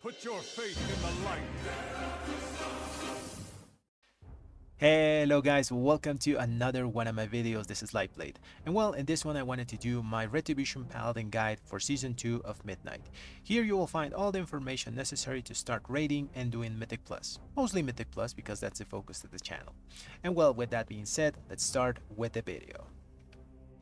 Put your faith in the light. Hello guys, welcome to another one of my videos. This is Lightblade, and well, in this one I wanted to do my Retribution Paladin guide for Season 2 of Midnight. Here you will find all the information necessary to start raiding and doing Mythic Plus. Mostly Mythic Plus because that's the focus of the channel. And well, with that being said, let's start with the video.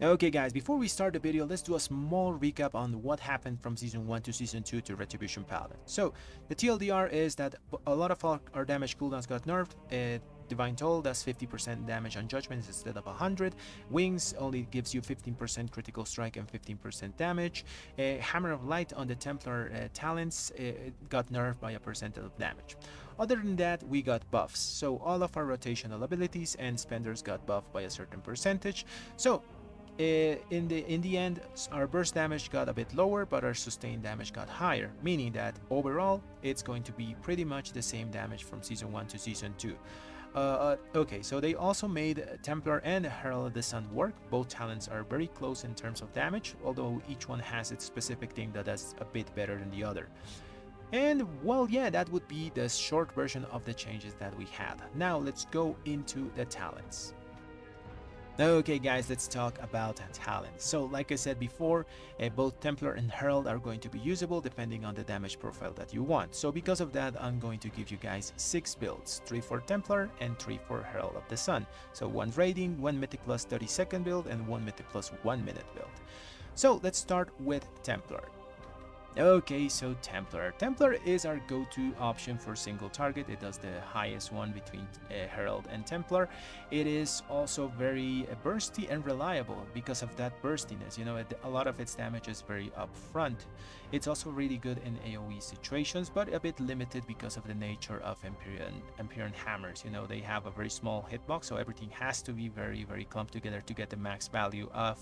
Okay guys, before we start the video, let's do a small recap on what happened from Season 1 to Season 2 to Retribution Paladin. So, the TLDR is that a lot of our damage cooldowns got nerfed. Divine Toll does 50% damage on judgments instead of 100. Wings only gives you 15% critical strike and 15% damage. Hammer of Light on the Templar talents got nerfed by a percentage of damage. Other than that, we got buffs. So all of our rotational abilities and spenders got buffed by a certain percentage. So in the end, our burst damage got a bit lower, but our sustained damage got higher, meaning that overall it's going to be pretty much the same damage from Season 1 to Season 2. Okay, so they also made Templar and Herald of the Sun work. Both talents are very close in terms of damage, although each one has its specific thing that does a bit better than the other. And well, yeah, that would be the short version of the changes that we had. Now let's go into the talents. Okay guys, let's talk about talents. So like I said before, both Templar and Herald are going to be usable depending on the damage profile that you want. So because of that, I'm going to give you guys 6 builds, 3 for Templar and 3 for Herald of the Sun. So 1 raiding, 1 mythic plus 30-second build, and 1 mythic plus 1-minute build. So let's start with Templar. Okay, so Templar is our go-to option for single target. It does the highest one between Herald and Templar. It is also very bursty and reliable because of that burstiness. You know, a lot of its damage is very upfront. It's also really good in AoE situations, but a bit limited because of the nature of Empyrean hammers. You know, they have a very small hitbox, so everything has to be very clumped together to get the max value of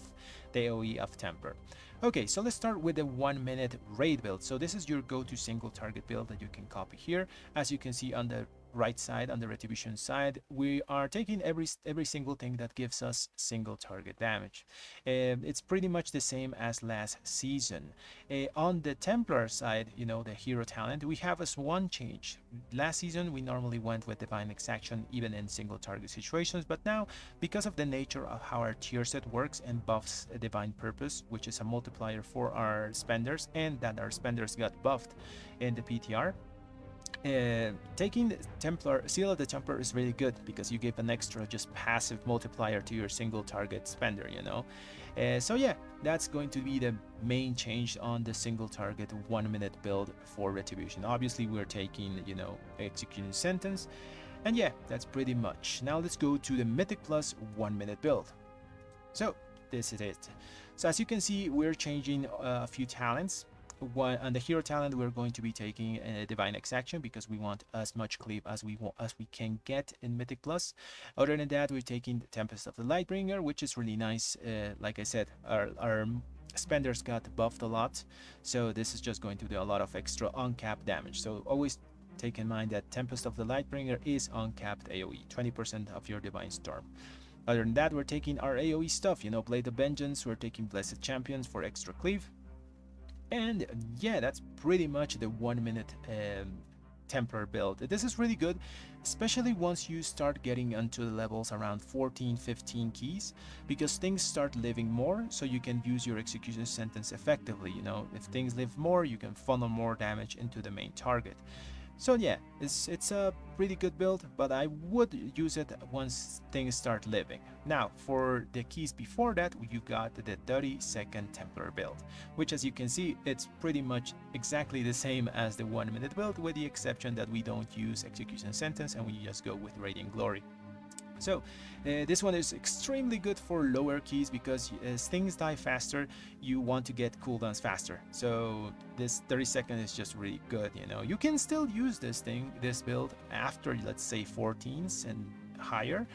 the AoE of Templar. Okay, so let's start with the 1-minute raid build. So this is your go-to single target build that you can copy here. As you can see on the right side, on the Retribution side, we are taking every single thing that gives us single target damage. It's pretty much the same as last season. On the Templar side, you know, the hero talent, we have one change. Last season we normally went with Divine Extraction even in single target situations, but now because of the nature of how our Tierset works and buffs a Divine Purpose, which is a multiplier for our spenders, and that our spenders got buffed in the PTR, taking the Templar, Seal of the Templar is really good because you give an extra just passive multiplier to your single target spender, you know. So yeah, that's going to be the main change on the single target 1-minute build for Retribution. Obviously we're taking, you know, Execution Sentence, and yeah, that's pretty much. Now let's go to the Mythic Plus 1-minute build. So this is it. So as you can see, we're changing a few talents. On the hero talent, we're going to be taking a Divine Extraction because we want as much cleave as we can get in Mythic Plus. Other than that, we're taking the Tempest of the Lightbringer, which is really nice. Like I said, our spenders got buffed a lot, so this is just going to do a lot of extra uncapped damage. So always take in mind that Tempest of the Lightbringer is uncapped AoE, 20% of your Divine Storm. Other than that, we're taking our AoE stuff, you know, Blade of Vengeance. We're taking Blessed Champions for extra cleave. And yeah, that's pretty much the 1-minute Templar build. This is really good, especially once you start getting into the levels around 14-15 keys, because things start living more, so you can use your Execution Sentence effectively. You know, if things live more, you can funnel more damage into the main target. So yeah, it's a pretty good build, but I would use it once things start living. Now, for the keys before that, you got the 30-second Templar build, which, as you can see, it's pretty much exactly the same as the 1-minute build, with the exception that we don't use Execution Sentence and we just go with Radiant Glory. So this one is extremely good for lower keys because as things die faster, you want to get cooldowns faster. So this 30-second is just really good. You know, you can still use this build after, let's say, 14s and higher,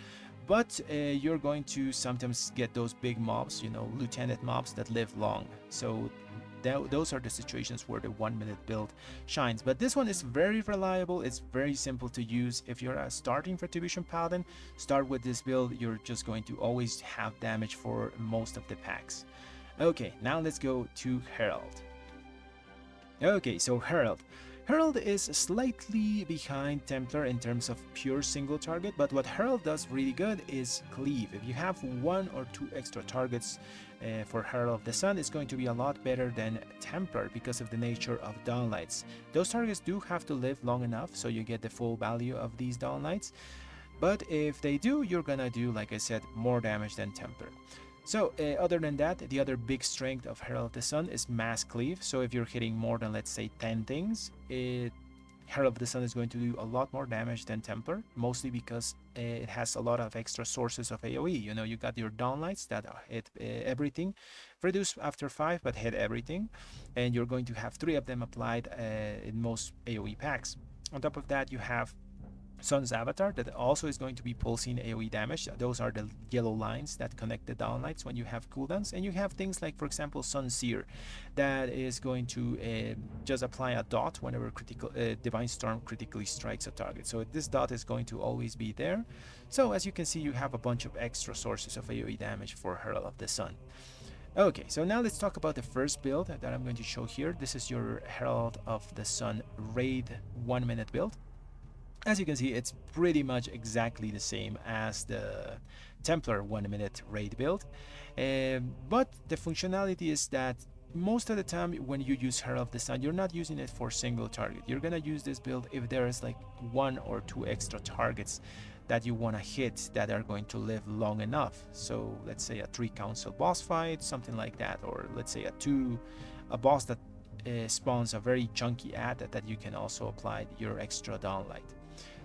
but you're going to sometimes get those big mobs, you know, lieutenant mobs that live long. So those are the situations where the 1-minute build shines. But this one is very reliable. It's very simple to use. If you're a starting Retribution Paladin, start with this build. You're just going to always have damage for most of the packs. Okay, now let's go to Herald. Okay, so Herald. Herald is slightly behind Templar in terms of pure single target, but what Herald does really good is cleave. If you have 1 or 2 extra targets for Herald of the Sun, it's going to be a lot better than Templar because of the nature of Dawn Lights. Those targets do have to live long enough so you get the full value of these Dawn Lights, but if they do, you're gonna do, like I said, more damage than Templar. So other than that, the other big strength of Herald of the Sun is mass cleave. So if you're hitting more than, let's say, 10 things, Herald of the Sun is going to do a lot more damage than Templar, mostly because it has a lot of extra sources of AoE. You know, you got your Dawn Lights that hit everything, reduce after 5 but hit everything, and you're going to have 3 of them applied in most AoE packs. On top of that, you have Sun's Avatar that also is going to be pulsing AoE damage. Those are the yellow lines that connect the down lights when you have cooldowns. And you have things like, for example, Sun Seer that is going to just apply a dot whenever Divine Storm critically strikes a target. So this dot is going to always be there. So as you can see, you have a bunch of extra sources of AoE damage for Herald of the Sun. Okay, so now let's talk about the first build that I'm going to show here. This is your Herald of the Sun raid 1-minute build. As you can see, it's pretty much exactly the same as the Templar 1-minute raid build, but the functionality is that most of the time when you use Herald of the Sun, you're not using it for single target. You're gonna use this build if there is like 1 or 2 extra targets that you want to hit that are going to live long enough. So let's say a 3 council boss fight, something like that, or let's say a boss that spawns a very chunky ad that you can also apply your extra downlight.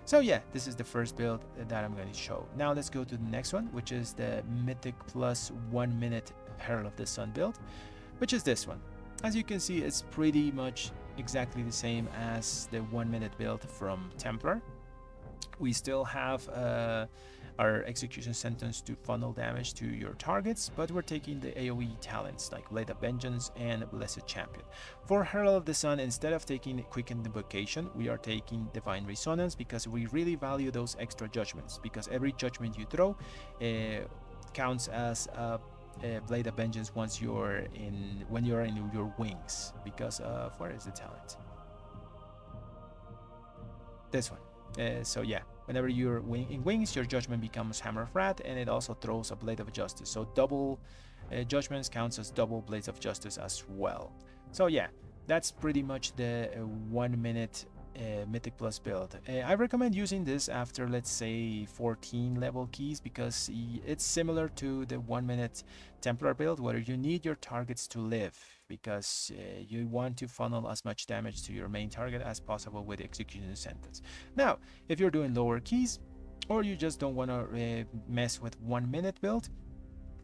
So yeah, this is the first build that I'm going to show. Now let's go to the next one, which is the Mythic plus 1-minute Herald of the Sun build, which is this one. As you can see, it's pretty much exactly the same as the 1-minute build from Templar. We still have our execution sentence to funnel damage to your targets, but we're taking the AoE talents like Blade of Vengeance and Blessed Champion. For Herald of the Sun, instead of taking Quickened Invocation, we are taking Divine Resonance because we really value those extra judgments, because every judgment you throw counts as a Blade of Vengeance when you're in your wings, because of, where is the talent? This one. So yeah, whenever you're in wings, your judgment becomes Hammer of Wrath, and it also throws a Blade of Justice. So double judgments counts as double Blades of Justice as well. So yeah, that's pretty much the 1-minute Mythic Plus build. I recommend using this after, let's say, 14 level keys, because it's similar to the 1-minute Templar build, where you need your targets to live, because you want to funnel as much damage to your main target as possible with execution sentence. Now, if you're doing lower keys, or you just don't want to mess with 1-minute build,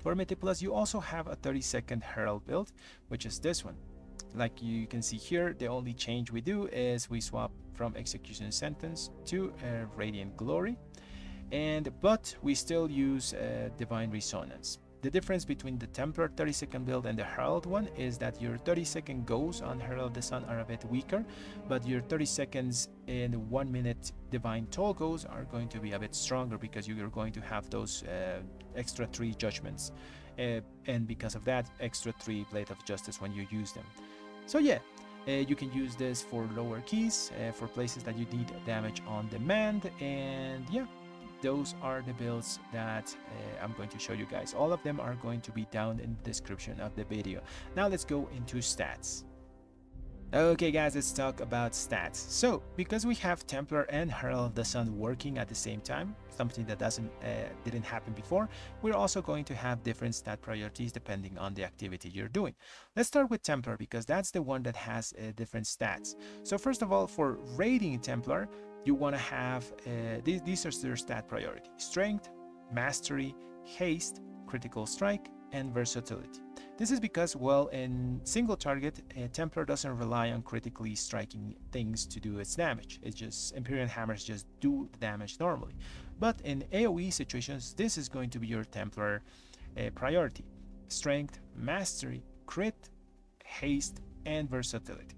for Mythic Plus you also have a 30-second Herald build, which is this one. Like you can see here, the only change we do is we swap from execution sentence to Radiant Glory, but we still use Divine Resonance. The difference between the Templar 30-second build and the Herald one is that your 30-second goes on Herald of the Sun are a bit weaker, but your 30 seconds in 1-minute Divine Toll goes are going to be a bit stronger, because you're going to have those extra 3 judgments, and because of that, extra 3 Blade of Justice when you use them. So yeah, you can use this for lower keys, for places that you need damage on demand, and yeah, those are the builds that I'm going to show you guys. All of them are going to be down in the description of the video. Now let's go into stats. Okay guys, let's talk about stats. So because we have Templar and Herald of the Sun working at the same time, something that didn't happen before, we're also going to have different stat priorities depending on the activity you're doing. Let's start with Templar, because that's the one that has different stats. So first of all, for raiding Templar, you want to have these are their stat priority: Strength, Mastery, Haste, Critical Strike, and Versatility. This is because, well, in single target, Templar doesn't rely on critically striking things to do its damage. It's just Empyrean Hammers just do the damage normally. But in AoE situations, this is going to be your Templar priority: Strength, Mastery, Crit, Haste, and Versatility.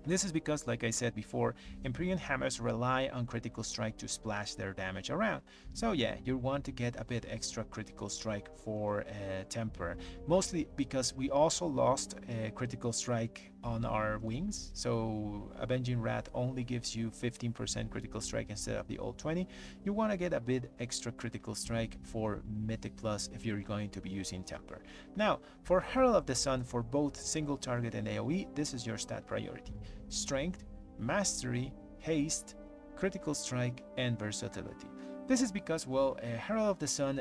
This is because, like I said before, Empyrean Hammers rely on critical strike to splash their damage around. So yeah, you want to get a bit extra critical strike for Templar, mostly because we also lost critical strike on our wings. So Avenging Wrath only gives you 15% critical strike instead of the old 20. You want to get a bit extra critical strike for Mythic Plus if you're going to be using Templar. Now, for Herald of the Sun, for both single target and AoE, this is your stat priority. Strength, Mastery, Haste, Critical Strike, and Versatility. This is because, well, Herald of the Sun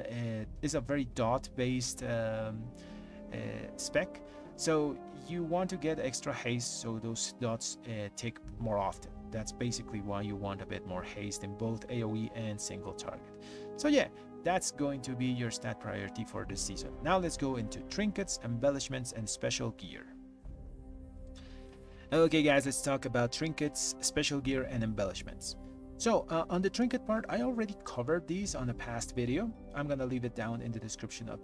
is a very dot-based spec, so you want to get extra haste so those dots tick more often. That's basically why you want a bit more haste in both AoE and single target. So yeah, that's going to be your stat priority for this season. Now let's go into trinkets, embellishments, and special gear. Okay guys, let's talk about trinkets, special gear, and embellishments. So on the trinket part, I already covered these on a past video. I'm gonna leave it down in the description of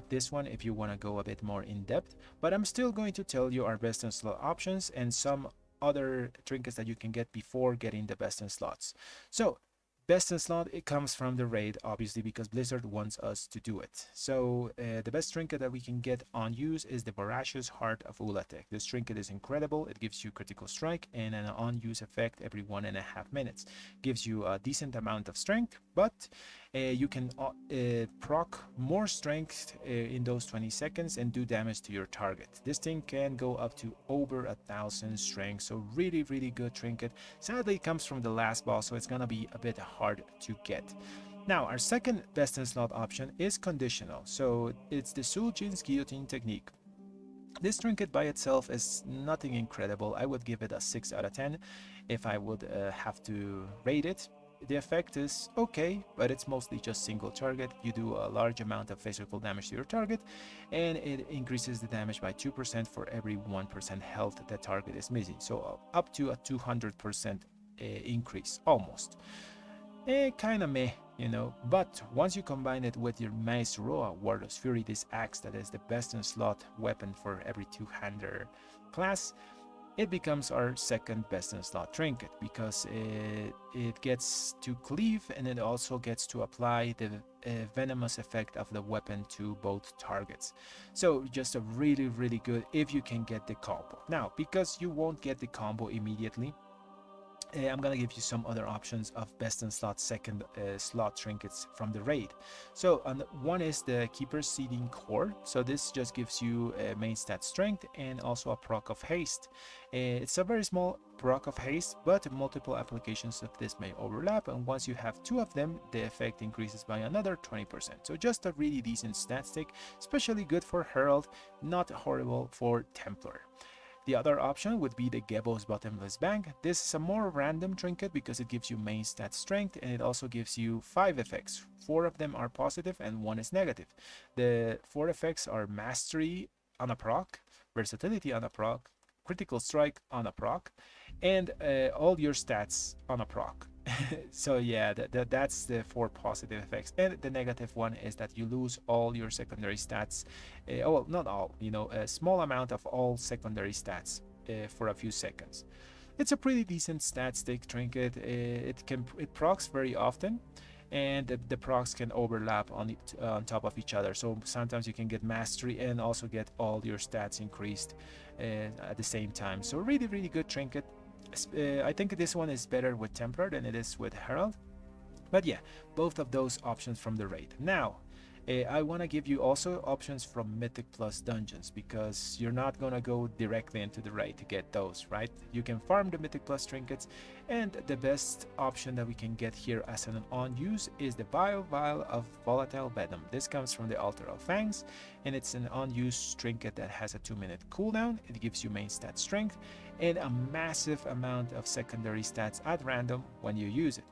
this one if you want to go a bit more in depth, but I'm still going to tell you our best in slot options and some other trinkets that you can get before getting the best in slots. So best in slot, it comes from the raid, obviously, because Blizzard wants us to do it. So the best trinket that we can get on use is the Voracious Heart of Ula'tek. This trinket is incredible. It gives you critical strike and an on-use effect every 1.5 minutes. Gives you a decent amount of strength, but you can proc more strength in those 20 seconds and do damage to your target. This thing can go up to over 1,000 strength, so really good trinket. Sadly, it comes from the last boss, so it's gonna be a bit hard to get. Now, our second best in slot option is conditional, so it's the Suljin's Guillotine technique. This trinket by itself is nothing incredible. I would give it a 6 out of 10 if I would have to rate it. The effect is okay, but it's mostly just single target. You do a large amount of physical damage to your target, and it increases the damage by 2% for every 1% health the target is missing. So up to a 200% increase, almost. Kinda meh, you know, but once you combine it with your Mace Roa, Warlord's Fury, this axe that is the best in slot weapon for every two-hander class, it becomes our second best in slot trinket because it gets to cleave and it also gets to apply the venomous effect of the weapon to both targets. So just a really good if you can get the combo. Now, because you won't get the combo immediately, I'm gonna give you some other options of best in slot second slot trinkets from the raid. So one is the Keeper's Seeding Core. So this just gives you main stat strength and also a proc of haste. It's a very small proc of haste, but multiple applications of this may overlap, and once you have 2 of them, the effect increases by another 20%. So just a really decent stat stick, especially good for Herald, not horrible for Templar. The other option would be the Gebo's Bottomless Bank. This is a more random trinket because it gives you main stat strength and it also gives you 5 effects. 4 of them are positive and 1 is negative. The 4 effects are Mastery on a proc, Versatility on a proc, Critical Strike on a proc, and all your stats on a proc. So yeah, that's the 4 positive effects, and the negative one is that you lose all your secondary stats. Well, not all, you know, a small amount of all secondary stats for a few seconds. It's a pretty decent stat stick trinket. It procs very often, and the procs can overlap on top of each other. So sometimes you can get mastery and also get all your stats increased at the same time. So really good trinket. I think this one is better with Templar than it is with Herald, but yeah, both of those options from the raid. Now I want to give you also options from Mythic Plus dungeons, because you're not gonna go directly into the raid to get those, right? You can farm the Mythic Plus trinkets, and the best option that we can get here as an on-use is the Vial of Volatile Venom. This comes from the Altar of Fangs, and it's an on-use trinket that has a 2-minute cooldown. It gives you main stat strength and a massive amount of secondary stats at random when you use it.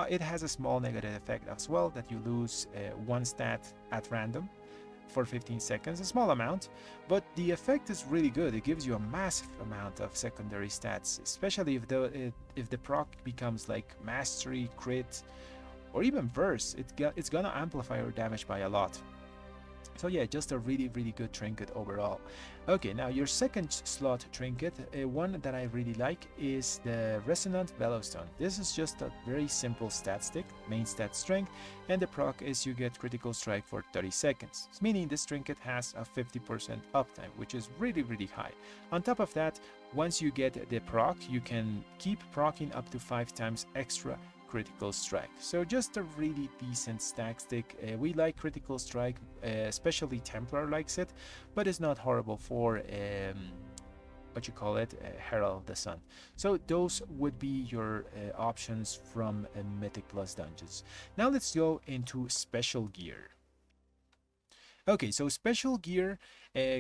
It has a small negative effect as well, that you lose 1 stat at random for 15 seconds, a small amount, but the effect is really good. It gives you a massive amount of secondary stats, especially if the proc becomes like Mastery, Crit, or even Verse. It's gonna amplify your damage by a lot. So yeah, just a really good trinket overall. Okay, now your second slot trinket, one that I really like is the Resonant Bellowstone. This is just a very simple stat stick, main stat strength, and the proc is you get critical strike for 30 seconds, meaning this trinket has a 50% uptime, which is really high. On top of that, once you get the proc, you can keep procking up to 5 times extra critical strike. So just a really decent stack stick. We like critical strike, especially Templar likes it, but it's not horrible for what you call it, Herald the Sun. So those would be your options from Mythic Plus dungeons. Now let's go into special gear. Okay, so special gear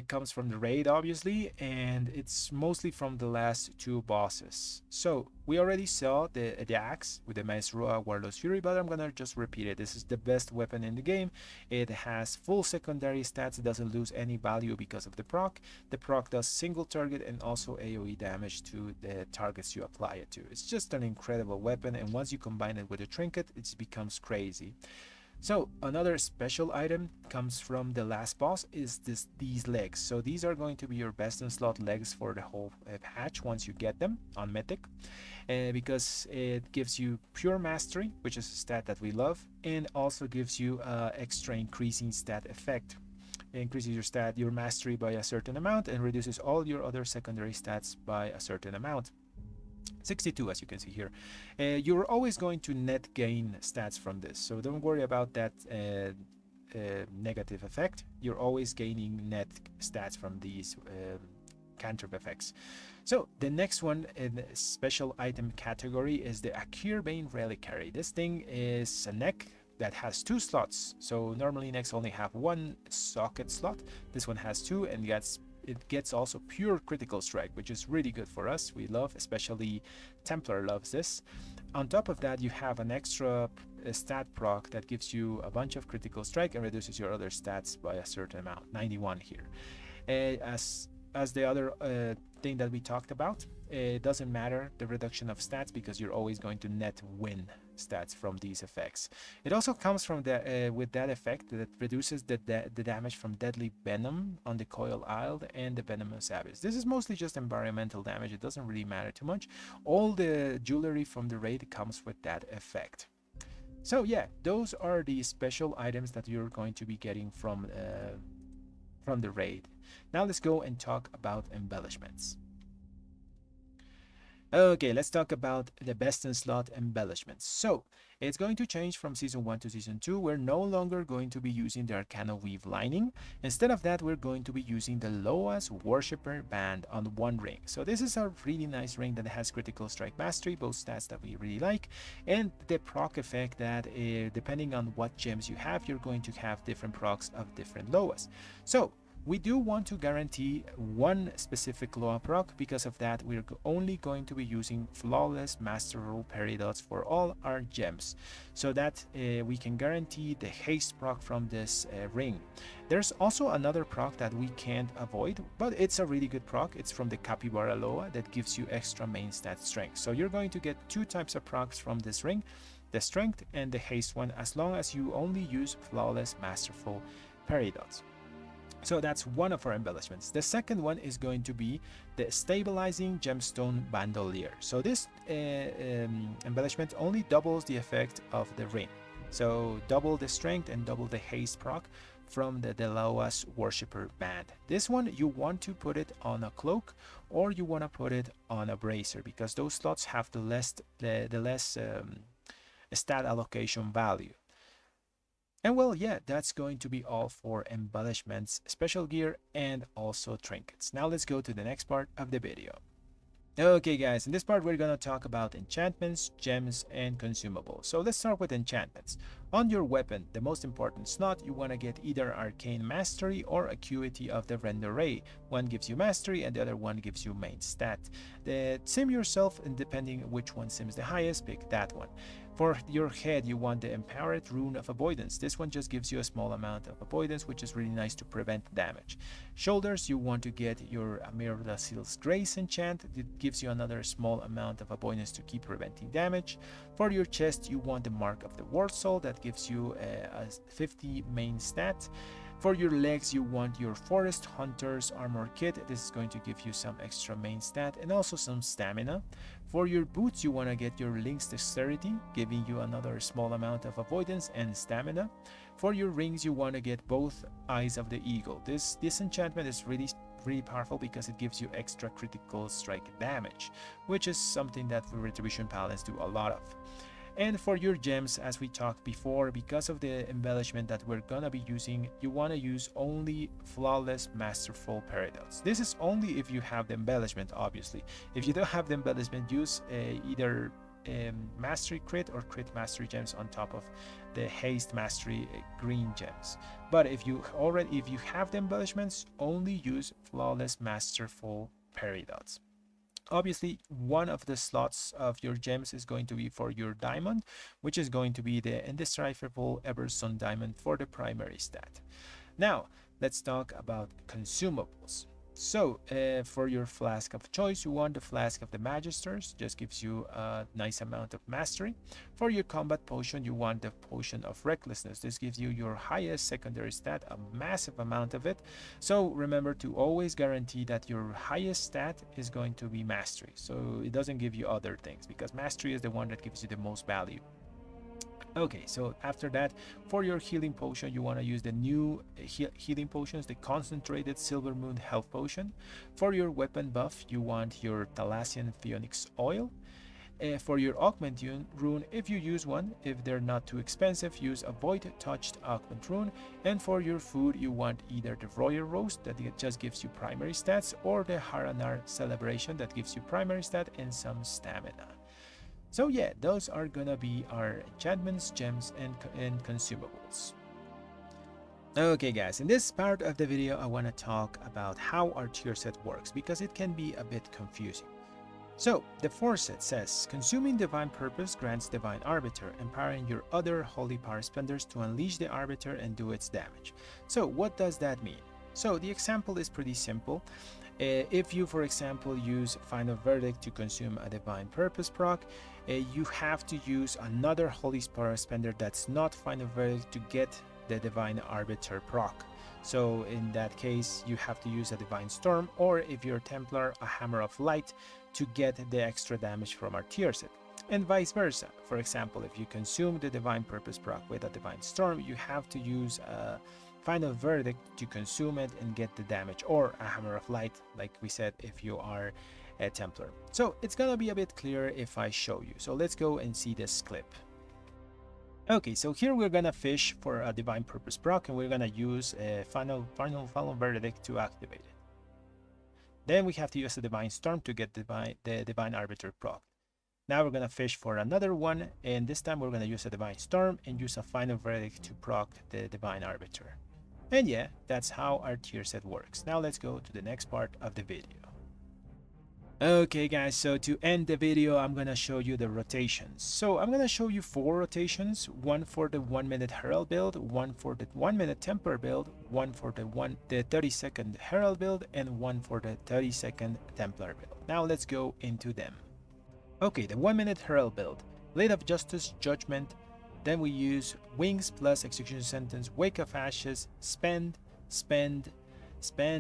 comes from the raid, obviously, and it's mostly from the last 2 bosses. So we already saw the axe with the Maesrua Warlord's Fury, but I'm gonna just repeat it. This is the best weapon in the game. It has full secondary stats, it doesn't lose any value because of the proc. The proc does single target and also AoE damage to the targets you apply it to. It's just an incredible weapon, and once you combine it with a trinket, it becomes crazy. So another special item comes from the last boss is these legs. So these are going to be your best in slot legs for the whole patch once you get them on Mythic, because it gives you pure mastery, which is a stat that we love, and also gives you extra increasing stat effect. It increases your mastery by a certain amount and reduces all your other secondary stats by a certain amount. 62, as you can see here. You're always going to net gain stats from this, so don't worry about that negative effect. You're always gaining net stats from these cantrip effects. So the next one in the special item category is the Akir Bane Reliquary. This thing is a neck that has 2 slots. So normally necks only have 1 socket slot. This one has 2, and it gets also pure critical strike, which is really good for us. We love, especially Templar loves this. On top of that, you have an extra stat proc that gives you a bunch of critical strike and reduces your other stats by a certain amount, 91 here. As the other thing that we talked about, it doesn't matter the reduction of stats because you're always going to net win stats from these effects. It also comes from the with that effect that reduces the damage from deadly venom on the Coil Isle and the Venomous Abyss. This is mostly just environmental damage. It doesn't really matter too much. All the jewelry from the raid comes with that effect. So yeah, those are the special items that you're going to be getting from the raid. Now let's go and talk about embellishments. Okay, let's talk about the best in slot embellishments. So it's going to change from season 1 to season 2. We're no longer going to be using the Arcana Weave lining. Instead of that, we're going to be using the Loa's Worshipper band on 1 ring. So this is a really nice ring that has critical strike mastery, both stats that we really like, and the proc effect that depending on what gems you have, you're going to have different procs of different Loas. So we do want to guarantee 1 specific Loa proc. Because of that, we're only going to be using Flawless Masterful Peridots for all our gems, so that we can guarantee the haste proc from this ring. There's also another proc that we can't avoid, but it's a really good proc. It's from the Capybara Loa that gives you extra main stat strength. So you're going to get 2 types of procs from this ring, the strength and the haste one, as long as you only use Flawless Masterful Peridots. So that's one of our embellishments. The second one is going to be the Stabilizing Gemstone Bandolier. So this embellishment only doubles the effect of the ring. So double the strength and double the haste proc from the Loa's Worshipper band. This one you want to put it on a cloak or you want to put it on a bracer, because those slots have the less stat allocation value. And well, yeah, that's going to be all for embellishments, special gear, and also trinkets. Now let's go to the next part of the video. Okay guys, in this part we're going to talk about enchantments, gems, and consumables. So let's start with enchantments. On your weapon, the most important slot, you want to get either Arcane Mastery or Acuity of the Render Ray. One gives you Mastery and the other one gives you main stat. Sim yourself, and depending which one sims the highest, pick that one. For your head, you want the Empowered Rune of Avoidance. This one just gives you a small amount of avoidance, which is really nice to prevent damage. Shoulders, you want to get your Amirdasil's Grace enchant. It gives you another small amount of avoidance to keep preventing damage. For your chest, you want the Mark of the War Soul. That gives you a 50 main stat. For your legs, you want your Forest Hunter's Armor Kit. This is going to give you some extra main stat and also some stamina. For your boots, you want to get your Link's Dexterity, giving you another small amount of avoidance and stamina. For your rings, you want to get both Eyes of the Eagle. This enchantment is really powerful because it gives you extra critical strike damage, which is something that the Retribution Paladins do a lot of. And for your gems, as we talked before, because of the embellishment that we're gonna be using, you want to use only Flawless Masterful Paradox. This is only if you have the embellishment, obviously. If you don't have the embellishment, use either Mastery Crit or Crit Mastery gems on top of the Haste Mastery green gems. But if you have the embellishments, only use Flawless Masterful Paradox. Obviously, one of the slots of your gems is going to be for your diamond, which is going to be the Indescribable Eversun diamond for the primary stat. Now, let's talk about consumables. So, for your flask of choice, you want the Flask of the Magisters, just gives you a nice amount of mastery. For your combat potion, you want the Potion of Recklessness. This gives you your highest secondary stat, a massive amount of it. So remember to always guarantee that your highest stat is going to be mastery. So it doesn't give you other things, because mastery is the one that gives you the most value. Okay, so after that, for your healing potion, you want to use the new healing potions, the concentrated Silver Moon health potion. For your weapon buff, you want your Thalassian Phoenix oil. For your augment rune, if you use one, if they're not too expensive, use a void touched augment rune. And for your food, you want either the Royal Roast that just gives you primary stats, or the Haranar Celebration that gives you primary stat and some stamina. So yeah, those are gonna be our enchantments, gems, and consumables. Okay guys, in this part of the video I want to talk about how our tier set works, because it can be a bit confusing. So the foreset says, consuming Divine Purpose grants Divine Arbiter, empowering your other Holy Power spenders to unleash the Arbiter and do its damage. So what does that mean? So the example is pretty simple. If you, for example, use Final Verdict to consume a Divine Purpose proc, you have to use another Holy Power spender that's not Final Verdict to get the Divine Arbiter proc. So in that case, you have to use a Divine Storm, or if you're Templar, a Hammer of Light to get the extra damage from our Tierset. And vice versa. For example, if you consume the Divine Purpose proc with a Divine Storm, you have to use a Final Verdict to consume it and get the damage, or a Hammer of Light, like we said, if you are a Templar. So it's gonna be a bit clearer if I show you. So let's go and see this clip. Okay, so here we're gonna fish for a Divine Purpose proc, and we're gonna use a Final Verdict to activate it. Then we have to use a Divine Storm to get the Divine Arbiter proc. Now we're gonna fish for another one, and this time we're gonna use a Divine Storm and use a Final Verdict to proc the Divine Arbiter. And yeah, that's how our tier set works. Now let's go to the next part of the video. Okay guys, so to end the video, I'm gonna show you the rotations. So I'm gonna show you 4 rotations, one for the 1-minute Herald build, one for the 1-minute Templar build, one for the 30-second Herald build, and one for the 30-second Templar build. Now let's go into them. Okay, the 1-minute Herald build. Blade of Justice, Judgment, then we use Wings plus Execution Sentence, Wake of Ashes, Spend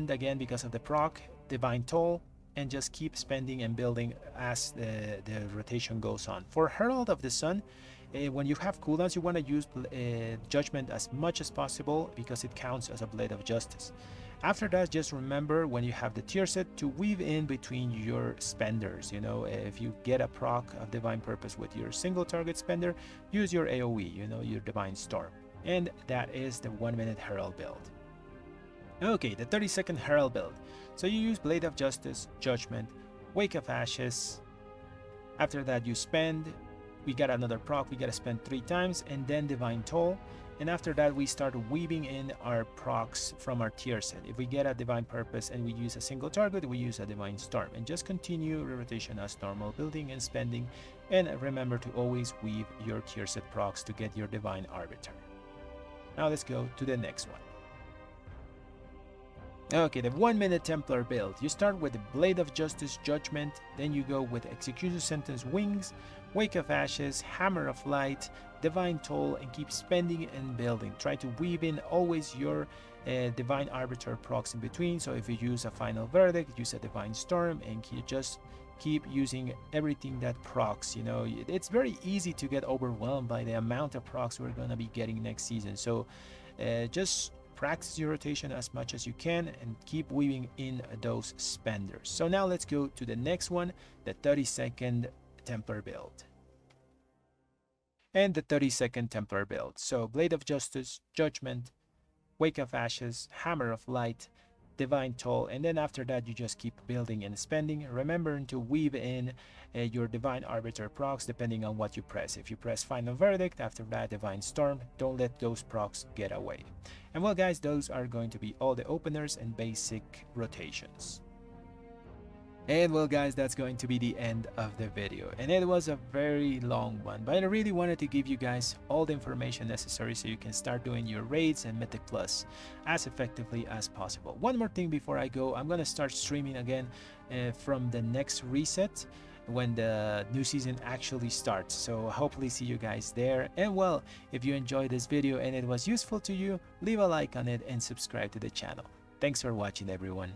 again because of the proc, Divine Toll, and just keep spending and building as the rotation goes on. For Herald of the Sun, when you have cooldowns, you want to use Judgment as much as possible because it counts as a Blade of Justice. After that, just remember when you have the tier set to weave in between your spenders. You know, if you get a proc of Divine Purpose with your single target spender, use your AoE, you know, your Divine Storm. And that is the 1-minute Herald build. Okay, the 30-second Herald build. So you use Blade of Justice, Judgment, Wake of Ashes. After that, you spend. We got another proc, we gotta spend 3 times, and then Divine Toll. And after that, we start weaving in our procs from our tier set. If we get a Divine Purpose and we use a single target, we use a Divine Storm. And just continue rotation as normal, building and spending. And remember to always weave your tier set procs to get your Divine Arbiter. Now let's go to the next one. Okay, the 1-minute Templar build. You start with the Blade of Justice, Judgment, then you go with Execution Sentence, Wings, Wake of Ashes, Hammer of Light, Divine Toll, and keep spending and building. Try to weave in always your Divine Arbiter procs in between. So if you use a Final Verdict, use a Divine Storm, and you just keep using everything that procs. You know, it's very easy to get overwhelmed by the amount of procs we're gonna be getting next season. So just practice your rotation as much as you can and keep weaving in those spenders. So now let's go to the next one, the 30-second Templar build. And the 30-second Templar build. So Blade of Justice, Judgment, Wake of Ashes, Hammer of Light, Divine Toll, and then after that you just keep building and spending. Remember to weave in your Divine Arbiter procs depending on what you press. If you press Final Verdict, after that Divine Storm, don't let those procs get away. And well guys, those are going to be all the openers and basic rotations. And well guys, that's going to be the end of the video, and it was a very long one, but I really wanted to give you guys all the information necessary so you can start doing your raids and Mythic Plus as effectively as possible. One more thing before I go, I'm gonna start streaming again from the next reset when the new season actually starts, so hopefully see you guys there. And well, if you enjoyed this video and it was useful to you, leave a like on it and subscribe to the channel. Thanks for watching everyone.